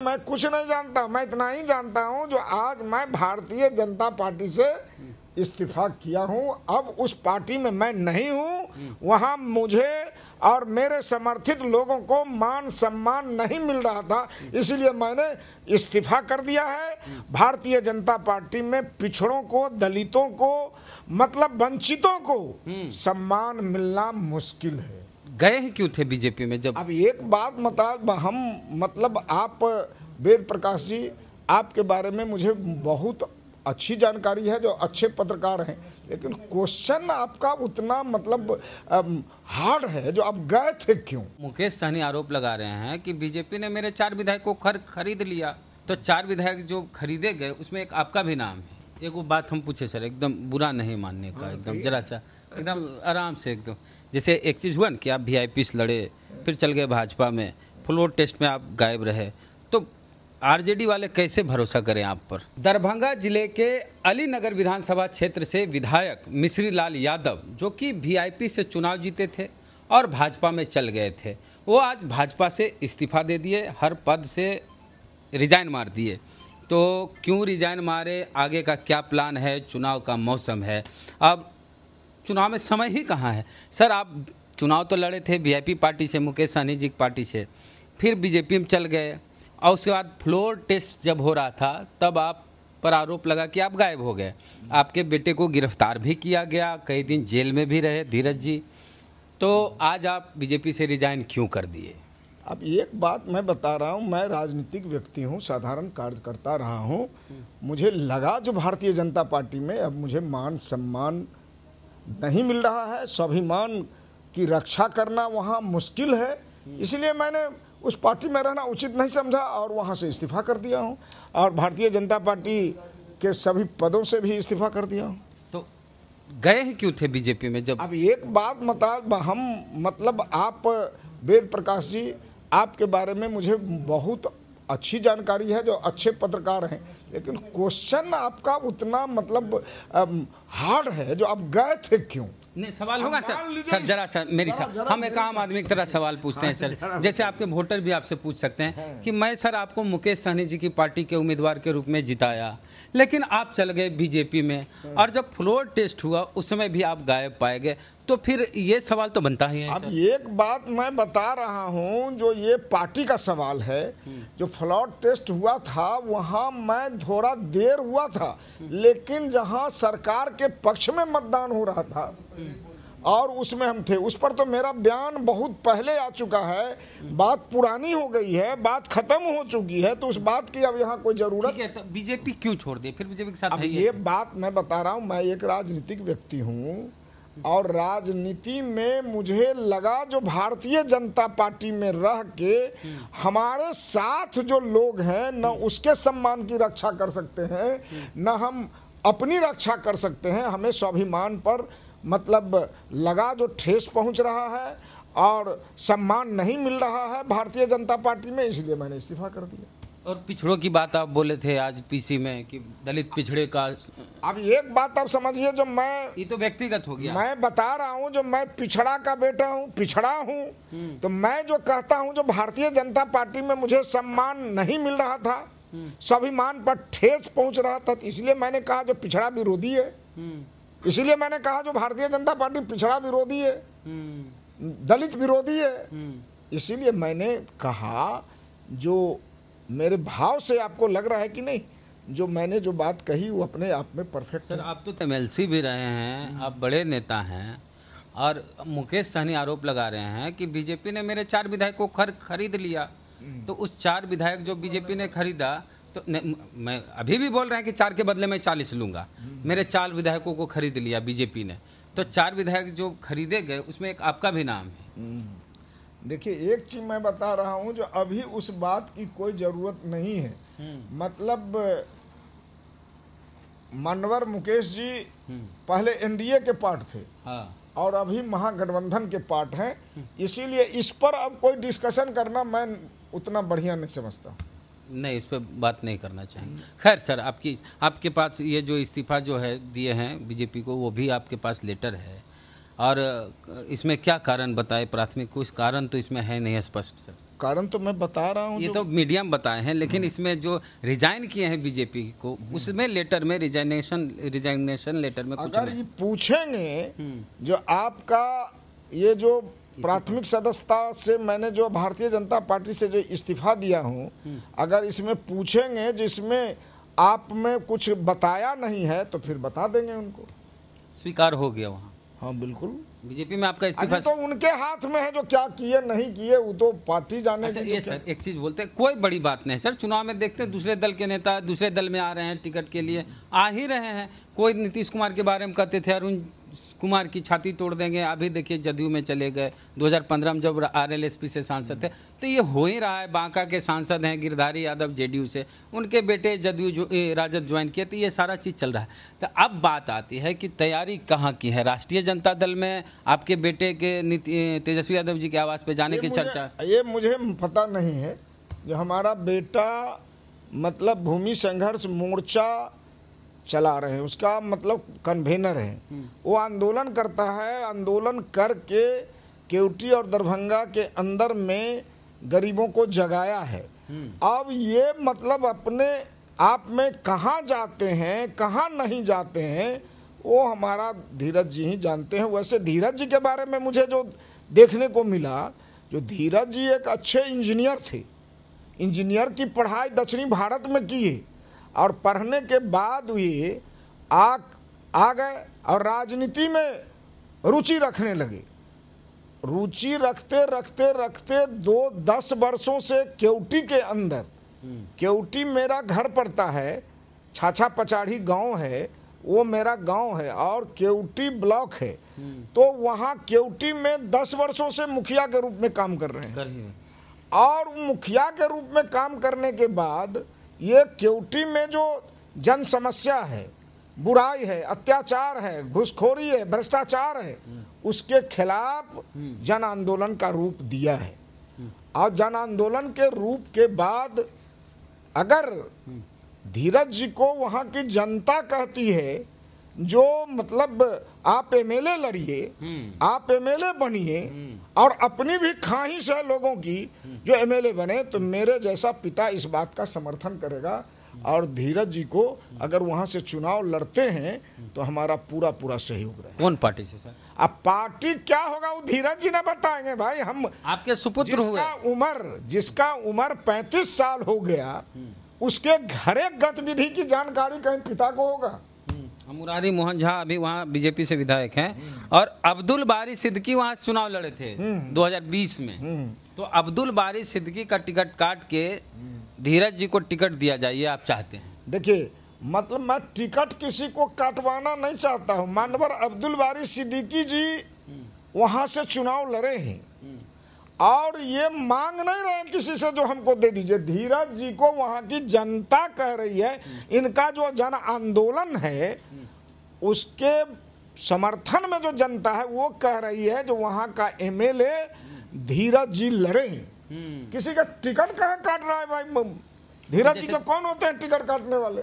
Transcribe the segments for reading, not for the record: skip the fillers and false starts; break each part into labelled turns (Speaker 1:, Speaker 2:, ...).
Speaker 1: मैं कुछ नहीं जानता, मैं इतना ही जानता हूं जो आज मैं भारतीय जनता पार्टी से इस्तीफा किया हूं। अब उस पार्टी में मैं नहीं हूं, वहां मुझे और मेरे समर्थित लोगों को मान सम्मान नहीं मिल रहा था, इसलिए मैंने इस्तीफा कर दिया है। भारतीय जनता पार्टी में पिछड़ों को, दलितों को, मतलब वंचितों को सम्मान मिलना मुश्किल है।
Speaker 2: गए ही क्यों थे बीजेपी में जब?
Speaker 1: अब एक बात मतलब आप वेद प्रकाश जी, आपके बारे में मुझे बहुत अच्छी जानकारी है, जो अच्छे पत्रकार हैं, लेकिन क्वेश्चन आपका उतना मतलब हार्ड है, जो आप गए थे क्यों?
Speaker 2: मुकेश सहनी आरोप लगा रहे हैं कि बीजेपी ने मेरे 4 विधायकों को खरीद लिया। तो 4 विधायक जो खरीदे गए उसमें एक आपका भी नाम है। एक वो बात हम पूछे सर, एकदम बुरा नहीं मानने का, एकदम जरा सा एकदम आराम से, एकदम जैसे एक चीज़ हुआ ना कि आप वीआईपी से लड़े, फिर चल गए भाजपा में, फ्लोर टेस्ट में आप गायब रहे, तो आरजेडी वाले कैसे भरोसा करें आप पर? दरभंगा जिले के अलीनगर विधानसभा क्षेत्र से विधायक मिश्री लाल यादव, जो कि वीआईपी से चुनाव जीते थे और भाजपा में चल गए थे, वो आज भाजपा से इस्तीफा दे दिए, हर पद से रिजाइन मार दिए। तो क्यों रिजाइन मारे, आगे का क्या प्लान है? चुनाव का मौसम है, अब चुनाव में समय ही कहाँ है सर। आप चुनाव तो लड़े थे वीआईपी पार्टी से, मुकेश सहनी जी की पार्टी से, फिर बीजेपी में चल गए और उसके बाद फ्लोर टेस्ट जब हो रहा था तब आप पर आरोप लगा कि आप गायब हो गए। आपके बेटे को गिरफ्तार भी किया गया, कई दिन जेल में भी रहे धीरज जी। तो आज आप बीजेपी से रिजाइन क्यों कर दिए?
Speaker 1: अब एक बात मैं बता रहा हूँ, मैं राजनीतिक व्यक्ति हूँ, साधारण कार्यकर्ता रहा हूँ। मुझे लगा जो भारतीय जनता पार्टी में अब मुझे मान सम्मान नहीं मिल रहा है, स्वाभिमान की रक्षा करना वहाँ मुश्किल है, इसलिए मैंने उस पार्टी में रहना उचित नहीं समझा और वहाँ से इस्तीफा कर दिया हूँ और भारतीय जनता पार्टी के सभी पदों से भी इस्तीफा कर दिया हूँ।
Speaker 2: तो गए ही क्यों थे बीजेपी में जब?
Speaker 1: अब एक बात मतलब आप वेद प्रकाश जी, आपके बारे में मुझे बहुत अच्छी जानकारी है, जो अच्छे पत्रकार हैं, लेकिन क्वेश्चन आपका उतना मतलब हार्ड है, जो आप गए थे क्यों?
Speaker 2: नहीं, सवाल होगा सर जरा सा मेरी सर, हम एक आम आदमी की तरह सवाल पूछते हैं सर, जैसे आपके वोटर भी आपसे पूछ सकते हैं कि मैं सर आपको मुकेश सहनी जी की पार्टी के उम्मीदवार के रूप में जिताया, लेकिन आप चल गए बीजेपी में और जब फ्लोर टेस्ट हुआ उस समय भी आप गायब पाए गए, तो फिर ये सवाल तो बनता ही है।
Speaker 1: अब एक बात मैं बता रहा हूं, जो ये पार्टी का सवाल है, जो फ्लोर टेस्ट हुआ था वहां मैं थोड़ा देर हुआ था, लेकिन जहां सरकार के पक्ष में मतदान हो रहा था और उसमें हम थे, उस पर तो मेरा बयान बहुत पहले आ चुका है, बात पुरानी हो गई है, बात खत्म हो चुकी है, तो उस बात की अब यहाँ कोई जरूरत
Speaker 2: है। तो बीजेपी क्यों छोड़ दिए फिर? बीजेपी के साथ
Speaker 1: अब ये बात मैं बता रहा हूँ, मैं एक राजनीतिक व्यक्ति हूँ और राजनीति में मुझे लगा जो भारतीय जनता पार्टी में रह के हमारे साथ जो लोग हैं, न उसके सम्मान की रक्षा कर सकते हैं, न हम अपनी रक्षा कर सकते हैं। हमें स्वाभिमान पर मतलब लगा जो ठेस पहुंच रहा है और सम्मान नहीं मिल रहा है भारतीय जनता पार्टी में, इसलिए मैंने इस्तीफा कर दिया।
Speaker 2: और पिछड़ों की बात आप बोले थे आज पीसी में कि दलित पिछड़े का,
Speaker 1: अब एक बात आप समझिए, जो मैं,
Speaker 2: ये तो व्यक्तिगत हो गया, मैं
Speaker 1: बता रहा हूं जो मैं पिछड़ा का बेटा हूं, पिछड़ा हूं, तो मैं जो कहता हूं जो भारतीय जनता पार्टी में मुझे सम्मान नहीं मिल रहा था, स्वाभिमान पर ठेस पहुंच रहा था, इसलिए मैंने कहा जो पिछड़ा विरोधी है, इसलिए मैंने कहा जो भारतीय जनता पार्टी पिछड़ा विरोधी है, दलित विरोधी है, इसीलिए मैंने कहा जो मेरे भाव से आपको लग रहा है कि नहीं, जो मैंने जो बात कही वो अपने आप में परफेक्ट
Speaker 2: सर। आप तो एमएलसी भी रहे हैं, आप बड़े नेता हैं, और मुकेश सहनी आरोप लगा रहे हैं कि बीजेपी ने मेरे 4 विधायकों को खरीद लिया। तो उस 4 विधायक जो बीजेपी ने खरीदा, तो मैं अभी भी बोल रहे हैं कि 4 के बदले में 40 लूंगा, मेरे 4 विधायकों को खरीद लिया बीजेपी ने, तो 4 विधायक जो खरीदे गए उसमें एक आपका भी नाम है।
Speaker 1: देखिए, एक चीज मैं बता रहा हूं, जो अभी उस बात की कोई जरूरत नहीं है। मतलब मनवर मुकेश जी पहले एनडीए के पार्ट थे, हाँ, और अभी महागठबंधन के पार्ट हैं, इसीलिए इस पर अब कोई डिस्कशन करना मैं उतना बढ़िया नहीं समझता।
Speaker 2: नहीं, इस पर बात नहीं करना चाहेंगे। खैर सर, आपके पास ये जो इस्तीफा जो है दिए हैं बीजेपी को, वो भी आपके पास लेटर है, और इसमें क्या कारण बताए? प्राथमिक कुछ कारण तो इसमें है नहीं स्पष्ट सर।
Speaker 1: कारण तो मैं बता रहा हूँ।
Speaker 2: ये तो मीडियम बताए हैं, लेकिन इसमें जो रिजाइन किए हैं बीजेपी को, उसमें लेटर में रिजाइनेशन लेटर में कुछ
Speaker 1: अगर ये पूछेंगे जो आपका ये जो प्राथमिक सदस्यता से मैंने जो भारतीय जनता पार्टी से जो इस्तीफा दिया हूँ, अगर इसमें पूछेंगे जिसमें आप में कुछ बताया नहीं है तो फिर बता देंगे उनको।
Speaker 2: स्वीकार हो गया वहाँ?
Speaker 1: हाँ बिल्कुल।
Speaker 2: बीजेपी में आपका इस्तीफा
Speaker 1: अभी तो उनके हाथ में है, जो क्या किए नहीं किए वो तो पार्टी जाने
Speaker 2: अच्छा,
Speaker 1: की।
Speaker 2: ये सर एक चीज बोलते हैं, कोई बड़ी बात नहीं सर, चुनाव में देखते हैं दूसरे दल के नेता दूसरे दल में आ रहे हैं, टिकट के लिए आ ही रहे हैं। कोई नीतीश कुमार के बारे में कहते थे अरुण कुमार की छाती तोड़ देंगे, अभी देखिए जदयू में चले गए। 2015 में जब आरएलएसपी से सांसद थे, तो ये हो ही रहा है। बांका के सांसद हैं गिरधारी यादव जेडीयू से, उनके बेटे जदयू राजद ज्वाइन किए, तो ये सारा चीज़ चल रहा है। तो अब बात आती है कि तैयारी कहाँ की है राष्ट्रीय जनता दल में आपके बेटे के तेजस्वी यादव जी के आवास पे जाने की चर्चा?
Speaker 1: ये मुझे पता नहीं है। जो हमारा बेटा मतलब भूमि संघर्ष मोर्चा चला रहे हैं, उसका मतलब कन्वेनर है, वो आंदोलन करता है। आंदोलन करके केवटी और दरभंगा के अंदर में गरीबों को जगाया है। अब ये मतलब अपने आप में कहाँ जाते हैं कहाँ नहीं जाते हैं वो हमारा धीरज जी ही जानते हैं। वैसे धीरज जी के बारे में मुझे जो देखने को मिला, जो धीरज जी एक अच्छे इंजीनियर थे, इंजीनियर की पढ़ाई दक्षिणी भारत में की है, और पढ़ने के बाद ये आ गए और राजनीति में रुचि रखने लगे। रुचि रखते रखते रखते 10 वर्षों से केवटी के अंदर, केवटी मेरा घर पड़ता है, छाछा पचाड़ी गांव है, वो मेरा गांव है और केवटी ब्लॉक है। तो वहाँ केवटी में 10 वर्षों से मुखिया के रूप में काम कर रहे हैं। और मुखिया के रूप में काम करने के बाद ये केवटी में जो जन समस्या है, बुराई है, अत्याचार है, घूसखोरी है, भ्रष्टाचार है, उसके खिलाफ जन आंदोलन का रूप दिया है। और जन आंदोलन के रूप के बाद अगर धीरज जी को वहाँ की जनता कहती है जो मतलब आप एमएलए लड़िए, आप एमएलए बनिए, और अपनी भी ख्वाहिश है लोगों की जो एमएलए बने, तो मेरे जैसा पिता इस बात का समर्थन करेगा। और धीरज जी को अगर वहां से चुनाव लड़ते हैं तो हमारा पूरा पूरा सहयोग रहेगा।
Speaker 2: कौन पार्टी से सर? अब
Speaker 1: पार्टी क्या होगा वो धीरज जी ने बताएंगे भाई। हम
Speaker 2: आपके सुपुत्र हुए,
Speaker 1: जिसका उम्र 35 साल हो गया, उसके घरे गतिविधि की जानकारी कहीं पिता को होगा।
Speaker 2: मुरारी मोहन झा अभी वहाँ बीजेपी से विधायक हैं, और अब्दुल बारी सिद्दीकी वहाँ चुनाव लड़े थे 2020 में। तो अब्दुल बारी सिद्दीकी का टिकट काट के धीरज जी को टिकट दिया जाए, ये आप चाहते हैं?
Speaker 1: देखिए मतलब मैं टिकट किसी को काटवाना नहीं चाहता हूँ। मानवर अब्दुल बारी सिद्दीकी जी वहाँ से चुनाव लड़े हैं और ये मांग नहीं रहे किसी से जो हमको दे दीजिए। धीरज जी को वहाँ की जनता कह रही है, इनका जो जन आंदोलन है उसके समर्थन में जो जनता है वो कह रही है जो वहाँ का एमएलए धीरज जी लड़े। किसी का टिकट कहाँ काट रहा है भाई? धीरज जी तो कौन होते हैं टिकट काटने वाले?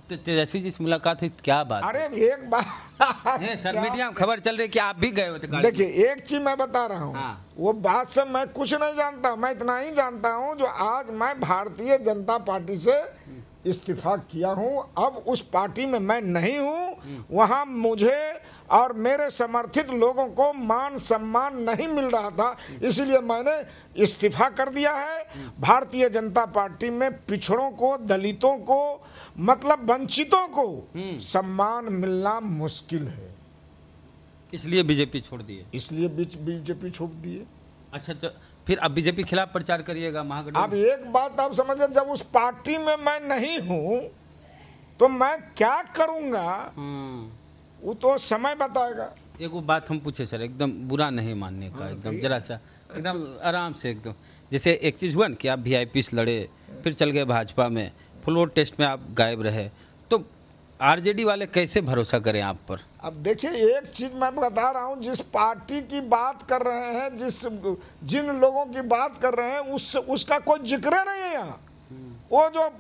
Speaker 2: तो तेजस्वी जी से मुलाकात हुई, क्या बात?
Speaker 1: अरे एक बात
Speaker 2: सर, मीडिया में खबर चल रही कि आप भी गए होते।
Speaker 1: देखिए एक चीज मैं बता रहा हूँ, वो बात से मैं कुछ नहीं जानता। मैं इतना ही जानता हूँ जो आज मैं भारतीय जनता पार्टी से इस्तीफा किया हूँ, अब उस पार्टी में मैं नहीं हूँ। वहाँ मुझे और मेरे समर्थित लोगों को मान सम्मान नहीं मिल रहा था, इसलिए मैंने इस्तीफा कर दिया है। भारतीय जनता पार्टी में पिछड़ों को, दलितों को, मतलब वंचितों को सम्मान मिलना मुश्किल है,
Speaker 2: इसलिए बीजेपी छोड़ दिए।
Speaker 1: इसलिए बीजेपी छोड़ दिए।
Speaker 2: अच्छा, तो फिर अब बीजेपी खिलाफ प्रचार करिएगा महागठबंधन?
Speaker 1: अब एक बात आप समझे, जब उस पार्टी में मैं नहीं हूँ तो मैं क्या करूँगा वो तो समय बताएगा।
Speaker 2: एक वो बात हम पूछे सर, एकदम बुरा नहीं मानने का, एकदम जरा सा एकदम आराम से, एकदम जैसे एक चीज़ हुआ ना कि आप वीआईपी से लड़े, फिर चल गए भाजपा में, फ्लोर टेस्ट में आप गायब रहे, तो आरजेडी वाले कैसे भरोसा करें आप पर? अब
Speaker 1: देखिए एक चीज मैं बता रहा हूँ, जिस पार्टी की बात कर रहे हैं, जिन लोगों की बात कर रहे हैं उसका कोई जिक्र नहीं है यहाँ। वो जो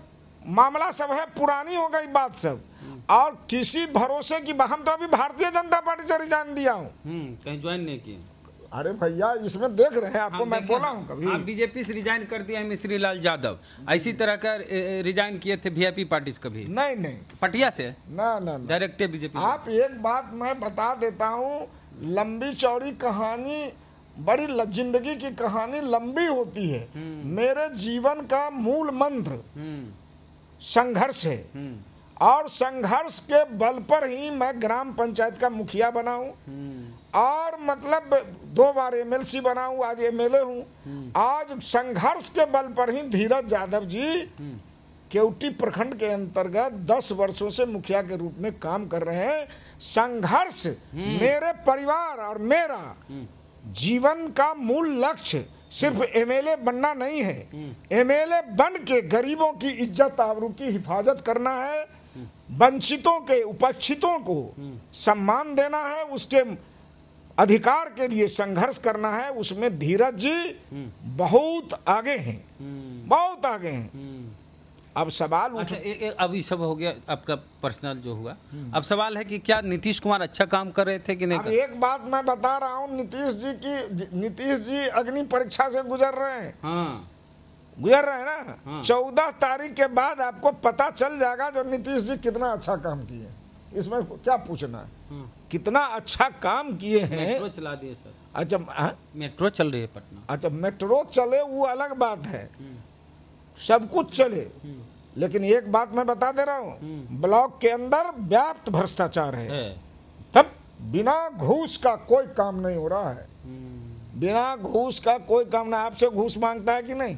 Speaker 1: मामला सब है पुरानी हो गई बात सब, और किसी भरोसे की हम तो अभी भारतीय जनता पार्टी से रिजाइन दिया हूँ,
Speaker 2: कहीं ज्वाइन नहीं किए।
Speaker 1: अरे भैया इसमें देख रहे हैं आपको, मैं बोला हूँ कभी?
Speaker 2: आप बीजेपी से रिजाइन कर दिए हैं मिश्री लाल यादव, इसी तरह का रिजाइन किए थे वीआईपी पार्टी से कभी?
Speaker 1: नहीं
Speaker 2: पटिया से
Speaker 1: ना
Speaker 2: डायरेक्ट बीजेपी।
Speaker 1: आप एक बात मैं बता देता हूँ, लंबी चौड़ी कहानी, बड़ी जिंदगी की कहानी लंबी होती है। मेरे जीवन का मूल मंत्र संघर्ष है, और संघर्ष के बल पर ही मैं ग्राम पंचायत का मुखिया बना हूँ, और मतलब 2 बार एमएलसी बना हूँ, आज एमएलए हूँ। आज संघर्ष के बल पर ही धीरज यादव जी केवटी प्रखंड के अंतर्गत 10 वर्षों से मुखिया के रूप में काम कर रहे हैं। संघर्ष मेरे परिवार और मेरा जीवन का मूल लक्ष्य सिर्फ एमएलए बनना नहीं है, एमएलए बन के गरीबों की इज्जत आबरू की हिफाजत करना है, वंचितों के उपेक्षितों को सम्मान देना है, उसके अधिकार के लिए संघर्ष करना है। उसमें धीरज जी बहुत आगे हैं, बहुत आगे हैं। अब सवाल
Speaker 2: अच्छा, अब ये सब हो गया आपका पर्सनल जो हुआ। अब सवाल है कि क्या नीतीश कुमार अच्छा काम कर रहे थे कि नहीं?
Speaker 1: अब एक बात मैं बता रहा हूँ, नीतीश जी अग्नि परीक्षा से गुजर रहे हैं। गुजर रहे हैं ना। 14 तारीख के बाद आपको पता चल जाएगा जो नीतीश जी कितना अच्छा काम किए। इसमें क्या पूछना है, कितना अच्छा काम किए हैं।
Speaker 2: मेट्रो चला दिए सर।
Speaker 1: अच्छा,
Speaker 2: मेट्रो चल रही है पटना।
Speaker 1: अच्छा, मेट्रो चले वो अलग बात है, सब कुछ चले, लेकिन एक बात मैं बता दे रहा हूँ, ब्लॉक के अंदर व्याप्त भ्रष्टाचार है। तब बिना घूस का कोई काम नहीं हो रहा है, बिना घूस का कोई काम नहीं। आपसे घूस मांगता है कि नहीं?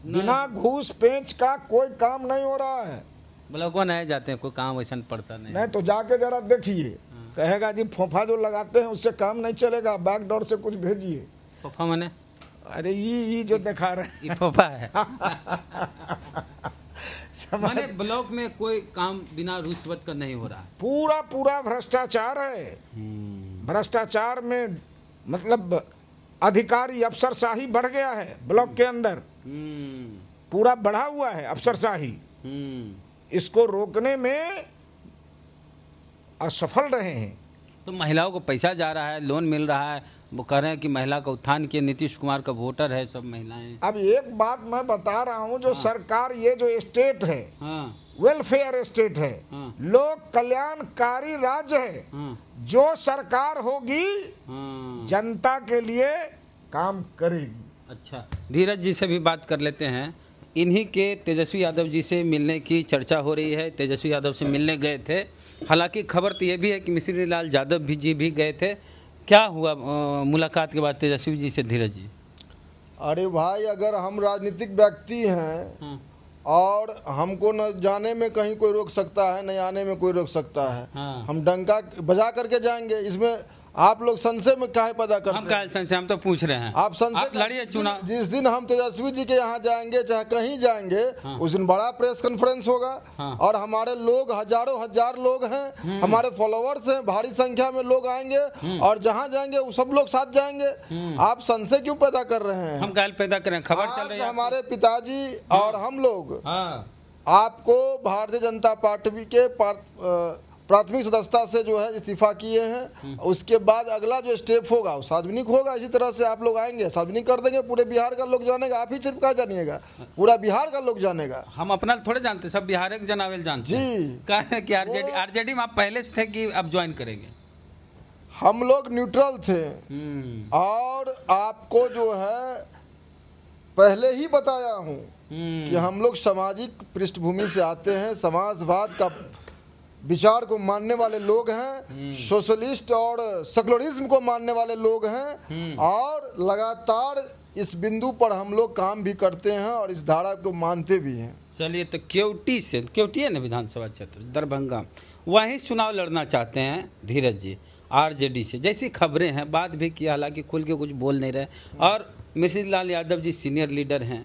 Speaker 1: बिना घूस पेंच का कोई काम नहीं हो रहा है।
Speaker 2: ब्लॉकों नहीं जाते हैं, कोई काम वैसा पड़ता नहीं
Speaker 1: तो जाके जरा देखिए, कहेगा जी फोफा जो लगाते हैं उससे काम नहीं चलेगा, बैकडोर से कुछ भेजिए।
Speaker 2: फोफा माने?
Speaker 1: अरे ये जो दिखा रहे
Speaker 2: हैं फोफा है। माने ब्लॉक में कोई काम बिना रिश्वत का नहीं हो रहा,
Speaker 1: पूरा भ्रष्टाचार है। भ्रष्टाचार में मतलब अधिकारी अफसरशाही बढ़ गया है ब्लॉक के अंदर, पूरा बढ़ा हुआ है अफसरशाही। इसको रोकने में असफल रहे हैं।
Speaker 2: तो महिलाओं को पैसा जा रहा है, लोन मिल रहा है, वो कह रहे हैं कि महिला का उत्थान किए, नीतीश कुमार का वोटर है सब महिलाएं।
Speaker 1: अब एक बात मैं बता रहा हूँ, जो सरकार, ये जो स्टेट है, वेलफेयर स्टेट है, लोक कल्याणकारी राज्य है। जो सरकार होगी जनता के लिए काम करेगी।
Speaker 2: अच्छा, धीरज जी से भी बात कर लेते हैं। इन्हीं के तेजस्वी यादव जी से मिलने की चर्चा हो रही है। तेजस्वी यादव से मिलने गए थे, हालांकि खबर तो ये भी है कि मिश्री लाल यादव जी भी गए थे। क्या हुआ मुलाकात के बाद तेजस्वी जी से धीरज जी?
Speaker 3: अरे भाई, अगर हम राजनीतिक व्यक्ति हैं और हमको न जाने में कहीं कोई रोक सकता है, न आने में कोई रोक सकता है, हम डंका बजा करके जाएंगे। इसमें आप लोग संशय में काहे पैदा करते हैं?
Speaker 2: हम काहे संशय, हम तो पूछ रहे हैं।
Speaker 3: आप संशय
Speaker 2: लड़िए चुनाव।
Speaker 3: जिस दिन हम तेजस्वी जी के यहाँ जाएंगे, चाहे कहीं जाएंगे, उस दिन बड़ा प्रेस कॉन्फ्रेंस होगा। और हमारे लोग हजारों हजार लोग हैं, हमारे फॉलोअर्स हैं, भारी संख्या में लोग आएंगे, और जहाँ जाएंगे वो सब लोग साथ जाएंगे। आप संशय क्यों पैदा कर रहे हैं?
Speaker 2: हम काहे पैदा करें? खबर चल रही है।
Speaker 3: हमारे पिताजी और हम लोग आपको भारतीय जनता पार्टी के प्राथमिक सदस्यता से जो है इस्तीफा किए हैं। उसके बाद अगला जो स्टेप होगा वो सार्वजनिक होगा। इसी तरह से आप लोग आएंगे, सार्वजनिक कर देंगे, पूरे बिहार का लोग जानेगा। आप ही सिर्फ क्या जानिएगा, पूरा बिहार का लोग जानेगा।
Speaker 2: हम अपना थोड़े जानते, सब बिहार के जनावेल जानते
Speaker 3: जी।
Speaker 2: कि आरजेडी में आप पहले से थे कि अब ज्वाइन करेंगे?
Speaker 3: हम लोग न्यूट्रल थे, और आपको जो है पहले ही बताया हूँ कि हम लोग सामाजिक पृष्ठभूमि से आते हैं, समाजवाद का विचार को मानने वाले लोग हैं, सोशलिस्ट और सेकुलरिज्म को मानने वाले लोग हैं, और लगातार इस बिंदु पर हम लोग काम भी करते हैं और इस धारा को मानते भी हैं।
Speaker 2: चलिए, तो केवटी है ना विधानसभा क्षेत्र दरभंगा, वहीं चुनाव लड़ना चाहते हैं धीरज जी आरजेडी से, जैसी खबरें हैं। बात भी की, हालांकि खुल के कुछ बोल नहीं रहे। और मिश्री लाल यादव जी सीनियर लीडर हैं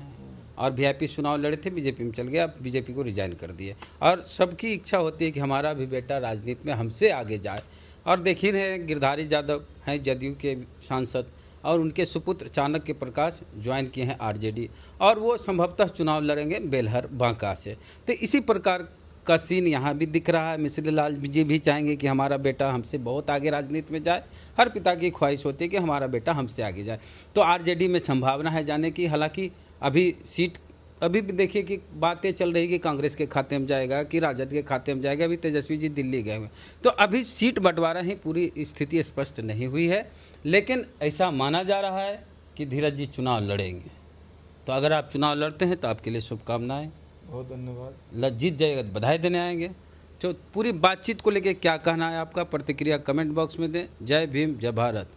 Speaker 2: और वीआईपी चुनाव लड़े थे, बीजेपी में चल गया, बीजेपी को रिजाइन कर दिए। और सबकी इच्छा होती है कि हमारा भी बेटा राजनीति में हमसे आगे जाए। और देख ही रहे हैं, गिरधारी यादव हैं जदयू के सांसद, और उनके सुपुत्र चाणक्य प्रकाश ज्वाइन किए हैं आरजेडी, और वो संभवतः चुनाव लड़ेंगे बेलहर बांका से। तो इसी प्रकार का सीन यहाँ भी दिख रहा है। मिश्री लाल जी भी चाहेंगे कि हमारा बेटा हमसे बहुत आगे राजनीति में जाए। हर पिता की ख्वाहिश होती है कि हमारा बेटा हमसे आगे जाए। तो आरजेडी में संभावना है जाने की। हालांकि अभी सीट अभी भी देखिए कि बातें चल रही कि कांग्रेस के खाते में जाएगा कि राजद के खाते में जाएगा। अभी तेजस्वी जी दिल्ली गए हुए, तो अभी सीट बंटवारा ही पूरी स्थिति स्पष्ट नहीं हुई है। लेकिन ऐसा माना जा रहा है कि धीरज जी चुनाव लड़ेंगे। तो अगर आप चुनाव लड़ते हैं तो आपके लिए शुभकामनाएं।
Speaker 3: बहुत धन्यवाद।
Speaker 2: जीत जाएगा तो बधाई देने आएंगे। तो पूरी बातचीत को लेकर क्या कहना है आपका, प्रतिक्रिया कमेंट बॉक्स में दें। जय भीम, जय भारत।